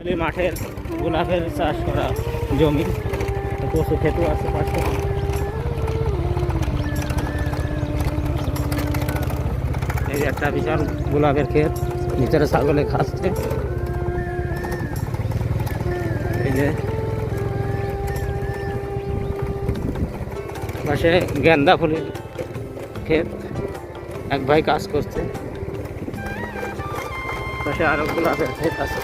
মাঠের গোলাপের চাষ করা জমি, কচু ক্ষেতও আছে পাশে। এই যে একটা বিশাল গোলাপের ক্ষেত, ভিতরে ছাগলে খাচ্ছে। এই যে পাশে গেন্দা ফুলের ক্ষেত, এক ভাই কাজ করছে। পাশে আরো গোলাপের ক্ষেত আছে।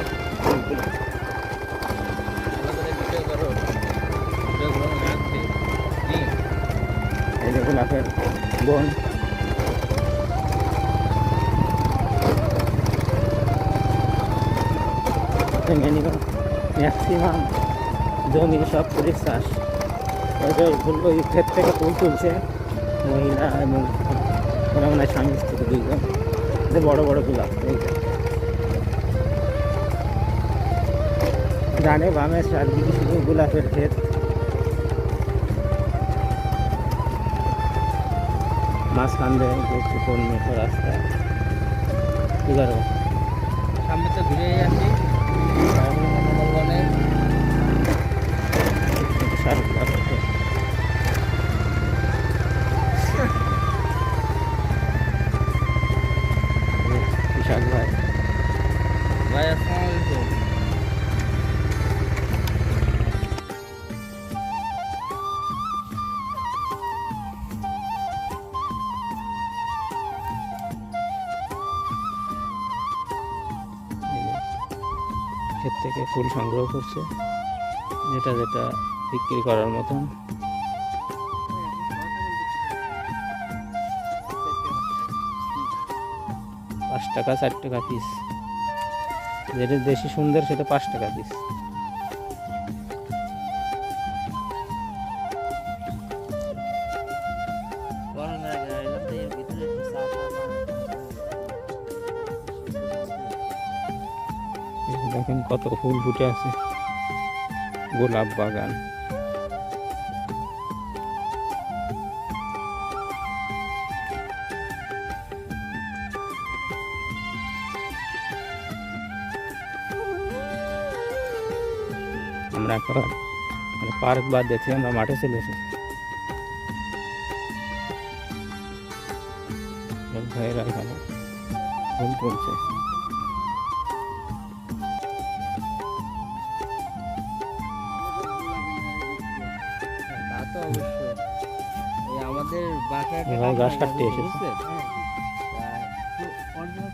এই যে গোলাপের বন, ম্যাক্সিমাম জমি সব ফুলের চাষ। ওই ক্ষেত থেকে ফুল তুলছে মহিলা এবং ওরা মনে হয় স্বামী স্ত্রী দুইজন। বড় বড় গোলাপ, ডানে বামে চারদিকে শুধু গোলাপের ক্ষেত। মাঝখান দিয়ে দেখছি কোন মেঠো রাস্তা, কি করবো সামনে তো ঘুরে যাচ্ছি। বিশাল ভাই, ভাই আসসালামু আলাইকুম। ক্ষেত থেকে ফুল সংগ্রহ করছে, যেটা যেটা বিক্রি করার মতন। 5 টাকা 4 টাকা পিস, যেটা বেশি সুন্দর সেটা 5 টাকা পিস। দেখেন কত ফুল ফুটে আছে, গোলাপ বাগান। আমরা এখন পার্ক বাদ দেখে আমরা মাঠে চলে এসেছি। ভাইয়েরা এখানে ফুল তুলছে। আমাদের বাসায় গাছ কাটতে এসেছে,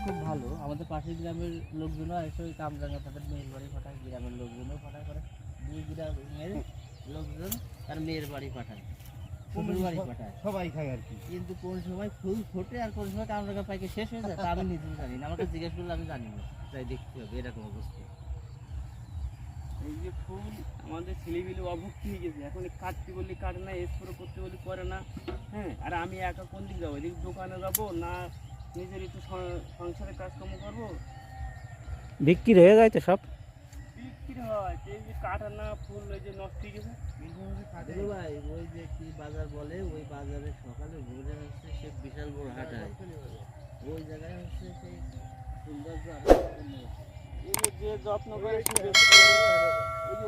খুব ভালো। আমাদের পাশের গ্রামের লোকজনও এসে ওই কামরাঙ্গা তাদের মেয়ের বাড়ি পাঠায়, গ্রামের লোকজনও পাঠায় করে, 2 গ্রামের লোকজন তার মেয়ের বাড়ি পাঠায়, শ্বশুর বাড়ি পাঠায়, সবাই খায় আর কি। কিন্তু কোন সময় ফুল ফোটে আর কোন সময় কামরাঙ্গা পাইকে শেষ হয়ে যায় তা আমি নিজেও জানি না। আমাকে জিজ্ঞেস করলে আমি জানি না, তাই দেখতে হবে এরকম অবস্থা। এই যে ফুল আমাদের ছেলেপিলে অভুক্তি হয়ে গেছে, এখন কাটতে বললে কাটে না, স্প্রে করতে বললে করে না। হ্যাঁ, আর আমি একা কোন দিক যাবো? এদিকে দোকানে যাবো না নিজের একটু সংসারের কাজকর্ম করবো? বিক্রি হয়ে যায় তো সব, বিক্রি হয়, এই যে কাটা না ফুল ওই যে নষ্ট হয়ে গেছে। ভাই ওই যে কি বাজার বলে, ওই বাজারে সকালে ঘুরে হচ্ছে সে বিশাল বড় হাট হয়, ওই জায়গায় হচ্ছে সেই সুন্দর যে যত্ন করে ওই যে